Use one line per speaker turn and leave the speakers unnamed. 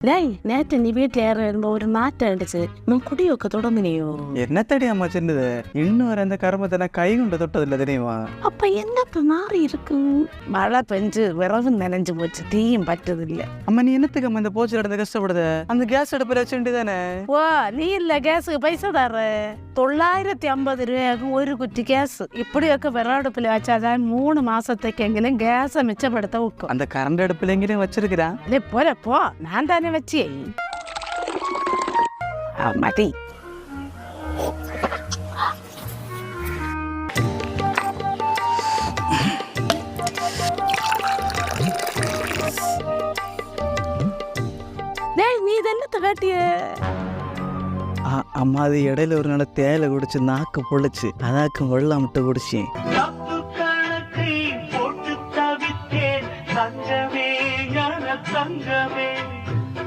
டேய் நேற்று நீ வீட்டில் ஏற வரும்போது ஒரு நாட்டை அடிச்சு நான் குடியோக்க தொடங்கினியோ?
என்னத்தடி அம்மா சின்னது இன்னும் வர அந்த கருமத்தை நான் கை கொண்டு தொட்டதில்லை தெரியுமா?
அப்ப என்னப்ப மாறி இருக்கு? மழை பெஞ்சு விரவு நனைஞ்சு போச்சு, தீயும் பட்டது இல்ல.
அம்மா நீ என்னத்துக்கு அம்மா இந்த போச்சு நடந்து கஷ்டப்படுத? அந்த கேஸ் அடுப்பில் வச்சுட்டு தானே.
ஓ நீ இல்ல கேஸுக்கு பைசா தர்ற 950 ரூபாய்க்கும் ஒரு குட்டி கேஸ். இப்படியொக்க விறகடுப்புல வச்சாதான் 3 மாசத்துக்கு எங்கேயும் கேஸை மிச்சப்படுத்த வைக்கும்.
அந்த கரண்ட் அடுப்பில் எங்கேயும் வச்சிருக்கிறான்.
போல போ, நான் தானே வச்சு மதி. நீ என்னத்தை காட்டிய?
அம்மா அது இடையில ஒரு நாள் தேயிலை குடிச்சு நாக்கு பொழிச்சு அதாக்கும் வெள்ளம் விட்டு குடிச்சேன்.